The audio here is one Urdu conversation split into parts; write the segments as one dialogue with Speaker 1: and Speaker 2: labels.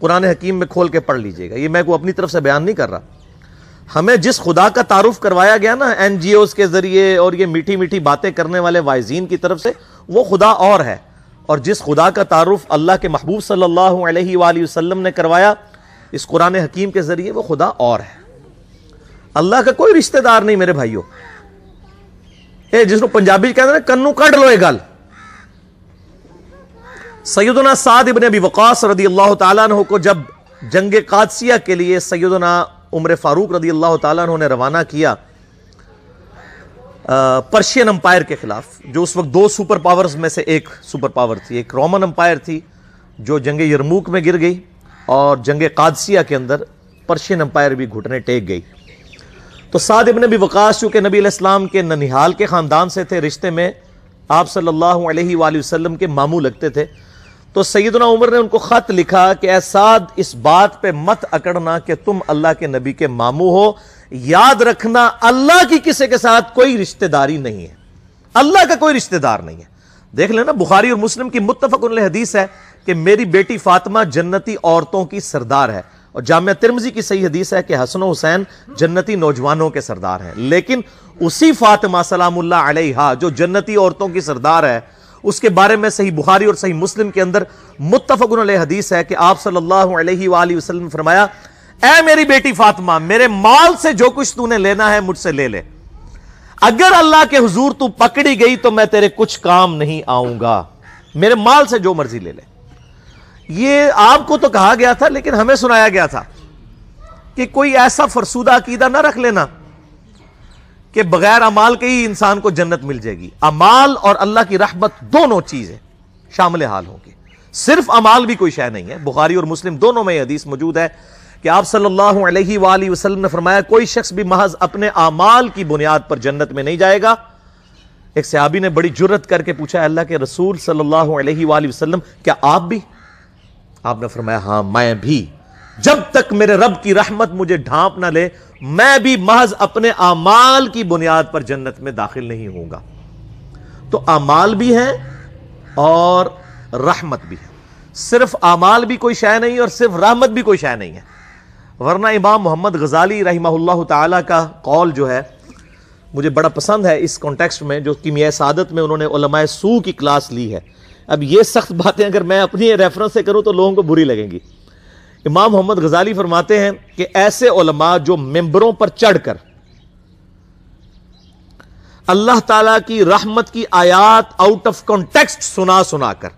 Speaker 1: قرآن حکیم میں کھول کے پڑھ لیجئے گا، یہ میں کو اپنی طرف سے بیان نہیں کر رہا. ہمیں جس خدا کا تعارف کروایا گیا نا این جی اوز کے ذریعے اور یہ میٹھی میٹھی باتیں کرنے والے واعظین کی طرف سے، وہ خدا اور ہے. اور جس خدا کا تعارف اللہ کے محبوب صلی اللہ علیہ وآلہ وسلم نے کروایا اس قرآن حکیم کے ذریعے، وہ خدا اور ہے. اللہ کا کوئی رشتہ دار نہیں میرے بھائیوں. جس کو پنجابی کہتے ہیں نا کنو کڈ لو یہ گل. سیدنا سعد ابن ابی وقاص رضی اللہ تعالیٰ عنہ کو جب جنگ قادسیہ کے لیے سیدنا عمر فاروق رضی اللہ تعالیٰ عنہ نے روانہ کیا پرشین امپائر کے خلاف، جو اس وقت دو سپر پاورز میں سے ایک سپر پاور تھی، ایک رومن امپائر تھی جو جنگ یرموک میں گر گئی، اور جنگ قادسیہ کے اندر پرشین امپائر بھی گھٹنے ٹیک گئی. تو سعد ابن ابی وقاص چونکہ نبی علیہ السلام کے ننیحال کے خاندان سے تھے، رشتے میں آپ صلی اللہ علیہ وآلہ وسلم کے ماموں لگتے تھے، تو سیدنا عمر نے ان کو خط لکھا کہ اے سعد اس بات پہ مت اکڑنا کہ تم اللہ کے نبی کے ماموں ہو، یاد رکھنا اللہ کی کسی کے ساتھ کوئی رشتہ داری نہیں ہے، اللہ کا کوئی رشتہ دار نہیں ہے. دیکھ لینا بخاری اور مسلم کی متفق علیہ حدیث ہے کہ میری بیٹی فاطمہ جنتی عورتوں کی سردار ہے، اور جامعہ ترمذی کی صحیح حدیث ہے کہ حسن و حسین جنتی نوجوانوں کے سردار ہیں. لیکن اسی فاطمہ سلام اللہ علیہا جو جنتی عورتوں کی سردار ہے، اس کے بارے میں صحیح بخاری اور صحیح مسلم کے اندر متفق علیہ حدیث ہے کہ آپ صلی اللہ علیہ وآلہ وسلم نے فرمایا، اے میری بیٹی فاطمہ، میرے مال سے جو کچھ تو نے لینا ہے مجھ سے لے لے، اگر اللہ کے حضور تو پکڑی گئی تو میں تیرے کچھ کام نہیں آؤں گا، میرے مال سے جو مرضی لے لے. یہ آپ کو تو کہا گیا تھا، لیکن ہمیں سنایا گیا تھا کہ کوئی ایسا فرسودہ عقیدہ نہ رکھ لینا کہ بغیر اعمال کے ہی انسان کو جنت مل جائے گی. اعمال اور اللہ کی رحمت دونوں چیزیں شامل حال ہوں گی، صرف اعمال بھی کوئی شے نہیں ہے. بخاری اور مسلم دونوں میں یہ حدیث موجود ہے کہ آپ صلی اللہ علیہ وآلہ وسلم نے فرمایا کوئی شخص بھی محض اپنے اعمال کی بنیاد پر جنت میں نہیں جائے گا. ایک صحابی نے بڑی جرت کر کے پوچھا، اللہ کے رسول صلی اللہ علیہ وآلہ وسلم کیا آپ بھی؟ آپ نے فرمایا ہاں میں بھی، جب تک میرے رب کی رحمت مجھے ڈھانپ نہ لے میں بھی محض اپنے اعمال کی بنیاد پر جنت میں داخل نہیں ہوں گا. تو اعمال بھی ہیں اور رحمت بھی ہے، صرف اعمال بھی کوئی شے نہیں اور صرف رحمت بھی کوئی شے نہیں ہے. ورنہ امام محمد غزالی رحمہ اللہ تعالی کا قول جو ہے مجھے بڑا پسند ہے اس کانٹیکسٹ میں، جو کیمیائے سعادت میں انہوں نے علماء سو کی کلاس لی ہے. اب یہ سخت باتیں اگر میں اپنی ریفرنس سے کروں تو لوگوں کو بری لگیں گی. امام محمد غزالی فرماتے ہیں کہ ایسے علماء جو ممبروں پر چڑھ کر اللہ تعالیٰ کی رحمت کی آیات آؤٹ آف کانٹیکسٹ سنا کر،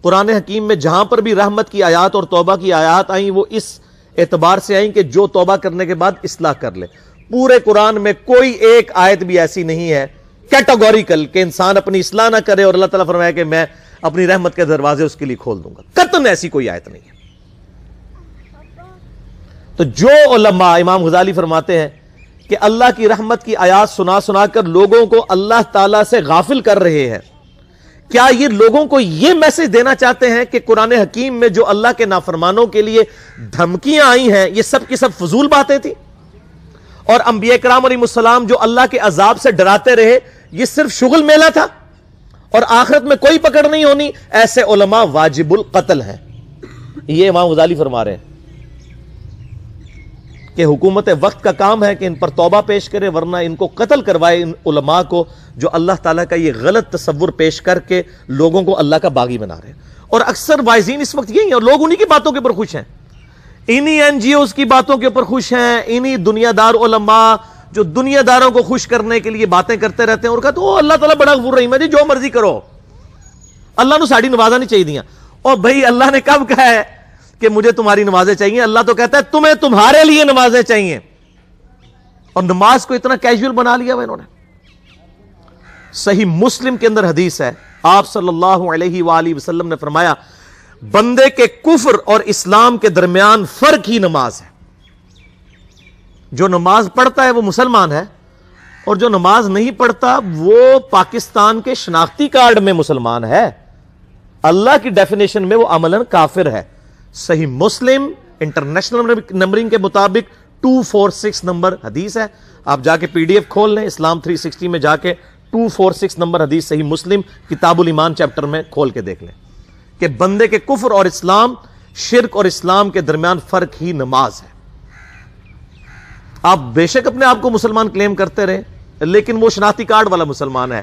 Speaker 1: قرآن حکیم میں جہاں پر بھی رحمت کی آیات اور توبہ کی آیات آئیں وہ اس اعتبار سے آئیں کہ جو توبہ کرنے کے بعد اصلاح کر لے. پورے قرآن میں کوئی ایک آیت بھی ایسی نہیں ہے کیٹاگوریکل کہ انسان اپنی اصلاح نہ کرے اور اللہ تعالیٰ فرمایا کہ میں اپنی رحمت کے دروازے اس کے لیے کھول دوں گا. قطعاً ایسی کوئی آیت نہیں ہے. تو جو علماء، امام غزالی فرماتے ہیں کہ اللہ کی رحمت کی آیات سنا کر لوگوں کو اللہ تعالیٰ سے غافل کر رہے ہیں، کیا یہ لوگوں کو یہ میسج دینا چاہتے ہیں کہ قرآن حکیم میں جو اللہ کے نافرمانوں کے لیے دھمکیاں آئی ہیں یہ سب کی سب فضول باتیں تھیں، اور انبیاء کرام علیہ السلام جو اللہ کے عذاب سے ڈراتے رہے یہ صرف شغل میلہ تھا اور آخرت میں کوئی پکڑ نہیں ہونی؟ ایسے علماء واجب القتل ہیں. یہ امام غزالی فرما رہے ہیں کہ حکومت وقت کا کام ہے کہ ان پر توبہ پیش کرے، ورنہ ان کو قتل کروائے، ان علماء کو جو اللہ تعالیٰ کا یہ غلط تصور پیش کر کے لوگوں کو اللہ کا باغی بنا رہے ہیں. اور اکثر واعظین اس وقت یہی ہیں اور لوگ انہی کی باتوں کے اوپر خوش ہیں، انہی این جی اوز کی باتوں کے اوپر خوش ہیں، انہی دنیا دار علماء جو دنیا داروں کو خوش کرنے کے لیے باتیں کرتے رہتے ہیں اور کہتے ہیں اللہ تعالیٰ بڑا غفور رحیم ہے جی، جو مرضی کرو، اللہ نے ساڑی نوازا نہیں چاہیے دیا. اور بھائی اللہ نے کب کہا ہے کہ مجھے تمہاری نمازیں چاہیے؟ اللہ تو کہتا ہے تمہیں تمہارے لیے نمازیں چاہیے. اور نماز کو اتنا کیجول بنا لیا انہوں نے. صحیح مسلم کے اندر حدیث ہے، آپ صلی اللہ علیہ وآلہ وسلم نے فرمایا بندے کے کفر اور اسلام کے درمیان فرق ہی نماز ہے. جو نماز پڑھتا ہے وہ مسلمان ہے، اور جو نماز نہیں پڑھتا وہ پاکستان کے شناختی کارڈ میں مسلمان ہے، اللہ کی ڈیفینیشن میں وہ عملاً کافر ہے. صحیح مسلم انٹرنیشنل نمبرنگ کے مطابق 246 نمبر حدیث ہے. آپ جا کے پی ڈی ایف کھول لیں، اسلام 360 میں جا کے 246 نمبر حدیث صحیح مسلم کتاب الایمان چیپٹر میں کھول کے دیکھ لیں کہ بندے کے کفر اور اسلام شرک اور اسلام کے درمیان فرق ہی نماز ہے۔ آپ بے شک اپنے آپ کو مسلمان کلیم کرتے رہے، لیکن وہ شناختی کارڈ والا مسلمان ہے،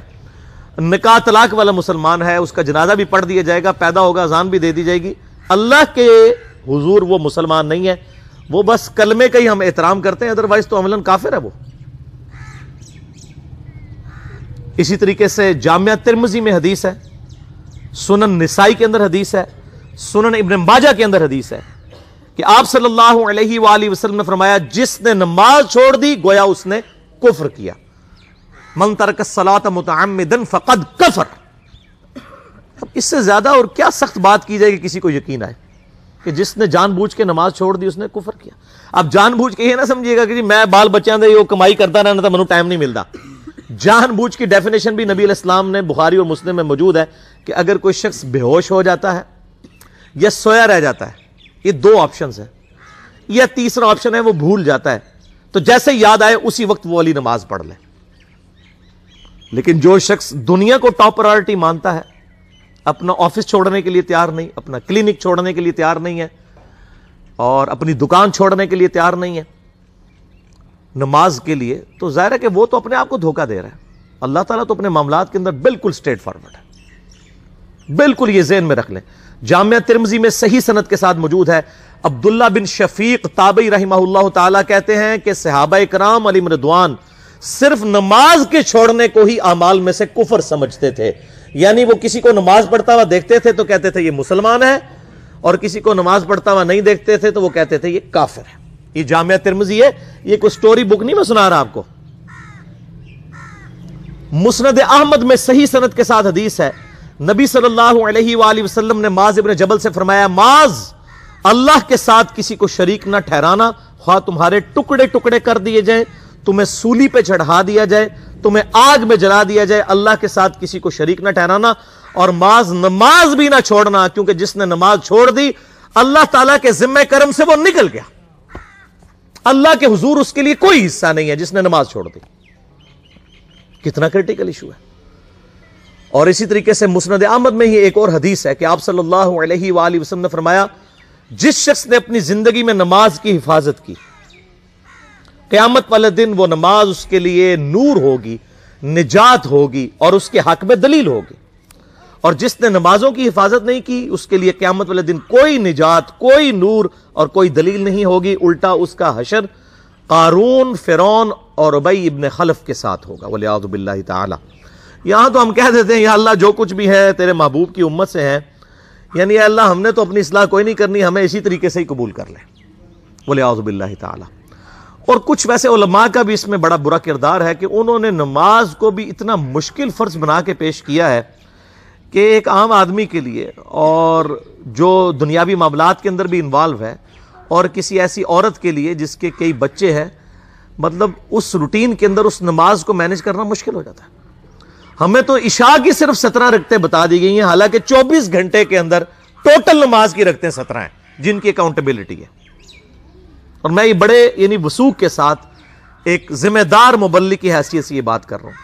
Speaker 1: نکاح طلاق والا مسلمان ہے، اس کا جنازہ بھی پڑھ دیا جائے گا، پیدا ہوگا اذان بھی دے دی جائے گی، اللہ کے حضور وہ مسلمان نہیں ہے، وہ بس کلمے کا ہی ہم احترام کرتے ہیں، ادروائز تو عملاً کافر ہے وہ۔ اسی طریقے سے جامعہ ترمذی میں حدیث ہے، سنن نسائی کے اندر حدیث ہے، سنن ابن ماجہ کے اندر حدیث ہے کہ آپ صلی اللہ علیہ وآلہ وسلم نے فرمایا جس نے نماز چھوڑ دی گویا اس نے کفر کیا، من ترک الصلاۃ متعمدا فقد کفر۔ اب اس سے زیادہ اور کیا سخت بات کی جائے کہ کسی کو یقین آئے کہ جس نے جان بوجھ کے نماز چھوڑ دی اس نے کفر کیا۔ اب جان بوجھ کے یہ نہ سمجھیے گا کہ جی میں بال بچیاں دے یہ کمائی کرتا رہنا تھا منو ٹائم نہیں ملتا۔ جان بوجھ کی ڈیفینیشن بھی نبی علیہ السلام نے بخاری اور مسلم میں موجود ہے کہ اگر کوئی شخص بے ہوش ہو جاتا ہے یا سویا رہ جاتا ہے، یہ دو آپشنز ہیں، یا تیسرا آپشن ہے وہ بھول جاتا ہے، تو جیسے یاد آئے اسی وقت وہ والی نماز پڑھ لے۔ لیکن جو شخص دنیا کو ٹاپ پرائورٹی مانتا ہے، اپنا آفس چھوڑنے کے لیے تیار نہیں، اپنا کلینک چھوڑنے کے لیے تیار نہیں ہے، اور اپنی دکان چھوڑنے کے لیے تیار نہیں ہے نماز کے لیے، تو ظاہر ہے کہ وہ تو اپنے آپ کو دھوکہ دے رہا ہے۔ اللہ تعالیٰ تو اپنے معاملات کے اندر بالکل سٹریٹ فارورڈ ہے، بالکل یہ ذہن میں رکھ لیں۔ جامعہ ترمذی میں صحیح سند کے ساتھ موجود ہے، عبداللہ بن شفیق تابعی رحمہ اللہ تعالیٰ کہتے ہیں کہ صحابہ کرام علیہم رضوان صرف نماز کے چھوڑنے کو ہی اعمال میں سے کفر سمجھتے تھے، یعنی وہ کسی کو نماز پڑھتا ہوا دیکھتے تھے تو کہتے تھے یہ مسلمان ہے، اور کسی کو نماز پڑھتا ہوا نہیں دیکھتے تھے تو وہ کہتے تھے یہ کافر ہے۔ یہ جامعہ ترمذی ہے، یہ کوئی سٹوری بک نہیں میں سنا رہا آپ کو۔ مسند احمد میں صحیح سند کے ساتھ حدیث ہے، نبی صلی اللہ علیہ وآلہ وسلم نے معاذ ابن جبل سے فرمایا معاذ اللہ کے ساتھ کسی کو شریک نہ ٹھہرانا، خواہ تمہارے ٹکڑے ٹکڑے کر دیے جائیں، تمہیں سولی پہ چڑھا دیا جائے، تمہیں آگ میں جلا دیا جائے، اللہ کے ساتھ کسی کو شریک نہ ٹھہرانا، اور معاذ نماز بھی نہ چھوڑنا، کیونکہ جس نے نماز چھوڑ دی اللہ تعالیٰ کے ذمہ کرم سے وہ نکل گیا، اللہ کے حضور اس کے لیے کوئی حصہ نہیں ہے جس نے نماز چھوڑ دی۔ کتنا کرٹیکل ایشو ہے۔ اور اسی طریقے سے مسند احمد میں ہی ایک اور حدیث ہے کہ آپ صلی اللہ علیہ وآلہ وسلم نے فرمایا جس شخص نے اپنی زندگی میں نماز کی حفاظت کی، قیامت والے دن وہ نماز اس کے لیے نور ہوگی، نجات ہوگی، اور اس کے حق میں دلیل ہوگی، اور جس نے نمازوں کی حفاظت نہیں کی اس کے لیے قیامت والے دن کوئی نجات، کوئی نور اور کوئی دلیل نہیں ہوگی، الٹا اس کا حشر قارون، فرعون اور ابی ابن خلف کے ساتھ ہوگا والعیاذ باللہ تعالی۔ یہاں تو ہم کہہ دیتے ہیں یا اللہ جو کچھ بھی ہے تیرے محبوب کی امت سے ہے، یعنی یا اللہ ہم نے تو اپنی اصلاح کوئی نہیں کرنی، ہمیں اسی طریقے سے ہی قبول کر لیں والعیاذ باللہ تعالی۔ اور کچھ ویسے علماء کا بھی اس میں بڑا برا کردار ہے کہ انہوں نے نماز کو بھی اتنا مشکل فرض بنا کے پیش کیا ہے کہ ایک عام آدمی کے لیے، اور جو دنیاوی معاملات کے اندر بھی انوالو ہے، اور کسی ایسی عورت کے لیے جس کے کئی بچے ہیں، مطلب اس روٹین کے اندر اس نماز کو مینج کرنا مشکل ہو جاتا ہے۔ ہمیں تو عشاء کی صرف 17 رکعتیں بتا دی گئی ہیں، حالانکہ 24 گھنٹے کے اندر ٹوٹل نماز کی رکعتیں 17 ہیں جن کی اکاؤنٹیبلٹی ہے۔ اور میں یہ بڑے یعنی وثوق کے ساتھ ایک ذمہ دار مبلغ کی حیثیت سے یہ بات کر رہا ہوں۔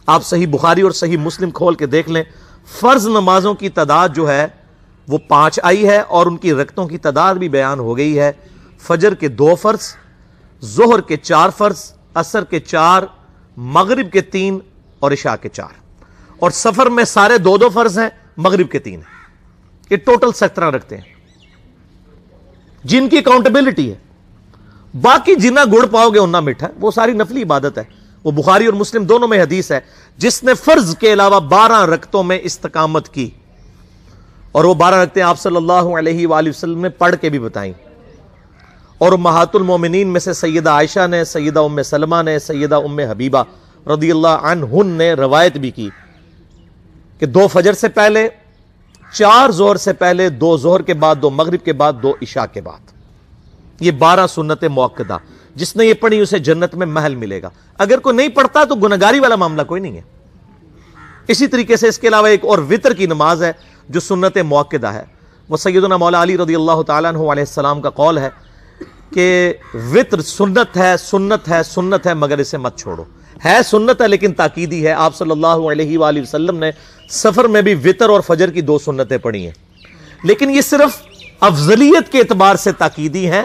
Speaker 1: آپ صحیح بخاری اور صحیح مسلم کھول کے دیکھ لیں، فرض نمازوں کی تعداد جو ہے وہ 5 آئی ہے، اور ان کی رکعتوں کی تعداد بھی بیان ہو گئی ہے۔ فجر کے 2 فرض، ظہر کے 4 فرض، عصر کے 4، مغرب کے 3 اور عشاء کے 4، اور سفر میں سارے 2 فرض ہیں، مغرب کے 3 ہیں۔ یہ ٹوٹل 17 رکھتے ہیں جن کی اکاؤنٹیبلٹی ہے۔ باقی جنہ گڑ پاؤ گے انہ میٹھا، وہ ساری نفلی عبادت ہے۔ وہ بخاری اور مسلم دونوں میں حدیث ہے، جس نے فرض کے علاوہ 12 رکعتوں میں استقامت کی، اور وہ 12 رکعتیں آپ صلی اللہ علیہ وآلہ وسلم نے پڑھ کے بھی بتائیں، اور امہات المومنین میں سے سیدہ عائشہ نے، سیدہ ام سلمہ نے، سیدہ ام حبیبہ رضی اللہ عنہن نے روایت بھی کی کہ 2 فجر سے پہلے، 4 ظہر سے پہلے، 2 ظہر کے بعد، 2 مغرب کے بعد، 2 عشاء کے بعد، یہ 12 سنت موقدہ، جس نے یہ پڑھی اسے جنت میں محل ملے گا۔ اگر کوئی نہیں پڑھتا تو گنہگاری والا معاملہ کوئی نہیں ہے۔ اسی طریقے سے اس کے علاوہ ایک اور وطر کی نماز ہے جو سنت موقدہ ہے، وہ سیدنا مولا علی رضی اللہ تعالیٰ عنہ علیہ السلام کا قول ہے کہ وطر سنت ہے، سنت ہے، سنت ہے، مگر اسے مت چھوڑو۔ ہے سنت ہے لیکن تاکیدی ہے۔ آپ صلی اللہ علیہ وآلہ وسلم نے سفر میں بھی وطر اور فجر کی 2 سنتیں پڑھی ہیں، لیکن یہ صرف افضلیت کے اعتبار سے تاکیدی ہیں،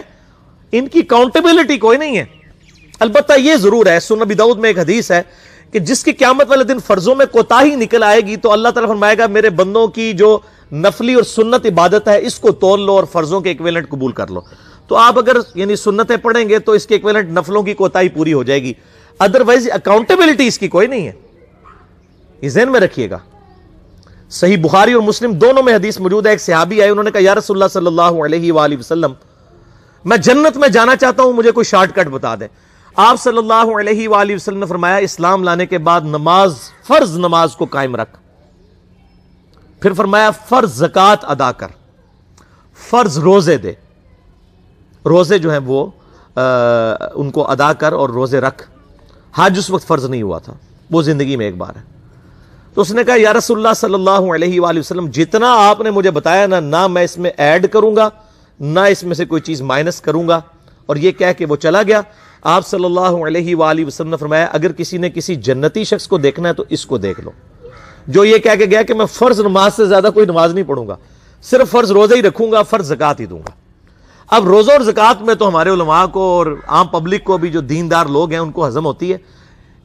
Speaker 1: ان کی کاؤنٹیبلٹی کوئی نہیں ہے۔ البتہ یہ ضرور ہے، سنن ابی داؤد میں ایک حدیث ہے کہ جس کی قیامت والے دن فرضوں میں کوتاہی نکل آئے گی تو اللہ تعالیٰ فرمائے گا میرے بندوں کی جو نفلی اور سنت عبادت ہے اس کو تول لو اور فرضوں کے ایکویلنٹ قبول کر لو۔ تو آپ اگر یعنی سنتیں پڑھیں گے تو اس کے ایکویلنٹ نفلوں کی کوتاہی پوری ہو جائے گی، ادروائز اکاؤنٹیبلٹی اس کی کوئی نہیں ہے، یہ ذہن میں رکھیے گا۔ صحیح بخاری اور مسلم دونوں میں حدیث موجود ہے، ایک صحابی آئے، انہوں نے کہا یا رسول اللہ صلی اللہ علیہ وآلہ وسلم میں جنت میں جانا چاہتا ہوں، مجھے کوئی شارٹ کٹ بتا دیں۔ آپ صلی اللہ علیہ وآلہ وسلم نے فرمایا اسلام لانے کے بعد نماز، فرض نماز کو قائم رکھ، پھر فرمایا فرض زکوٰۃ ادا کر، فرض روزے دے، روزے جو ہیں وہ ان کو ادا کر اور روزے رکھ۔ حج اس وقت فرض نہیں ہوا تھا، وہ زندگی میں ایک بار ہے۔ تو اس نے کہا یا رسول اللہ صلی اللہ علیہ وآلہ وسلم جتنا آپ نے مجھے بتایا نہ میں اس میں ایڈ کروں گا نہ اس میں سے کوئی چیز مائنس کروں گا، اور یہ کہہ کے وہ چلا گیا۔ آپ صلی اللہ علیہ وآلہ وسلم نے فرمایا اگر کسی نے کسی جنتی شخص کو دیکھنا ہے تو اس کو دیکھ لو، جو یہ کہہ کے گیا کہ میں فرض نماز سے زیادہ کوئی نماز نہیں پڑھوں گا، صرف فرض روزے ہی رکھوں گا، فرض زکوٰۃ ہی دوں گا۔ اب روزہ اور زکوٰۃ میں تو ہمارے علماء کو اور عام پبلک کو بھی جو دیندار لوگ ہیں ان کو ہضم ہوتی ہے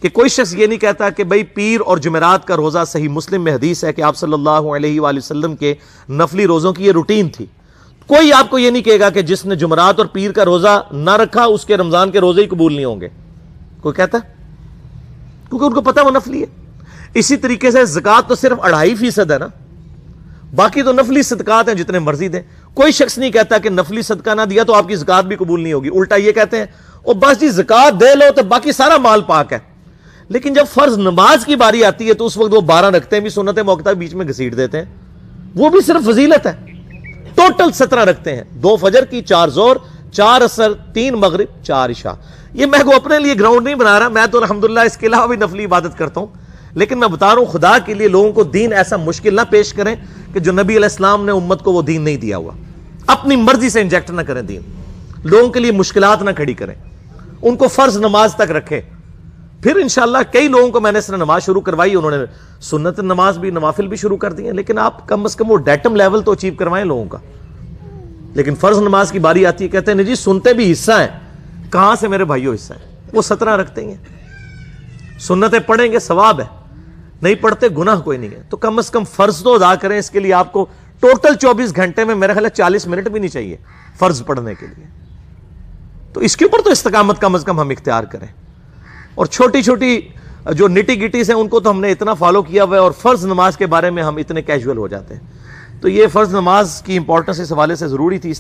Speaker 1: کہ کوئی شخص یہ نہیں کہتا کہ بھئی پیر اور جمعرات کا روزہ، صحیح مسلم میں حدیث ہے کہ آپ صلی اللہ علیہ وآلہ وسلم کے نفلی روزوں کی یہ روٹین تھی۔ کوئی آپ کو یہ نہیں کہے گا کہ جس نے جمعرات اور پیر کا روزہ نہ رکھا اس کے رمضان کے روزے ہی قبول نہیں ہوں گے، کوئی کہتا ہے؟ کیونکہ ان کو پتہ وہ نفلی ہے۔ اسی طریقے سے زکوٰۃ تو صرف 2.5% ہے نا، باقی تو نفلی صدقات ہیں جتنے مرضی دیں۔ کوئی شخص نہیں کہتا کہ نفلی صدقہ نہ دیا تو آپ کی زکوٰۃ بھی قبول نہیں ہوگی، الٹا یہ کہتے ہیں او بس جی زکوٰۃ دے لو تو باقی سارا مال پاک ہے۔ لیکن جب فرض نماز کی باری آتی ہے تو اس وقت وہ 12 رکھتے ہیں بھی، سنت موقع بیچ میں گھسیٹ دیتے ہیں، وہ بھی صرف فضیلت ہے۔ ٹوٹل 17 رکھتے ہیں، 2 فجر کی، 4 ظہر، 4 عصر، 3 مغرب، 4 عشاء۔ یہ میں کو اپنے لیے گراؤنڈ نہیں بنا رہا، میں تو الحمدللہ اس کے علاوہ بھی نفلی عبادت کرتا ہوں، لیکن میں بتا رہا ہوں خدا کے لیے لوگوں کو دین ایسا مشکل نہ پیش کریں کہ جو نبی علیہ السلام نے امت کو وہ دین نہیں دیا ہوا، اپنی مرضی سے انجیکٹ نہ کریں دین، لوگوں کے لیے مشکلات نہ کھڑی کریں، ان کو فرض نماز تک رکھے۔ پھر انشاءاللہ کئی لوگوں کو میں نے اس نے نماز شروع کروائی، انہوں نے سنت نماز بھی، نوافل بھی شروع کر دی ہیں، لیکن آپ کم از کم وہ ڈیٹم لیول تو اچیو کروائیں لوگوں کا۔ لیکن فرض نماز کی باری آتی ہے کہتے ہیں جی سنتے بھی حصہ ہیں، کہاں سے میرے بھائیوں حصہ ہیں؟ وہ 17 رکھتے ہیں، سنتیں پڑھیں گے ثواب ہے، نہیں پڑھتے گناہ کوئی نہیں ہے۔ تو کم از کم فرض تو ادا کریں، اس کے لیے آپ کو ٹوٹل 24 گھنٹے میں میرے خیال ہے 40 منٹ بھی نہیں چاہیے فرض پڑھنے کے لیے۔ تو اس کے اوپر تو استقامت کم از کم ہم اختیار کریں، اور چھوٹی چھوٹی جو نٹی گٹیز ہیں ان کو تو ہم نے اتنا فالو کیا ہوا ہے، اور فرض نماز کے بارے میں ہم اتنے کیجول ہو جاتے ہیں۔ تو یہ فرض نماز کی امپورٹنس اس حوالے سے ضروری تھی۔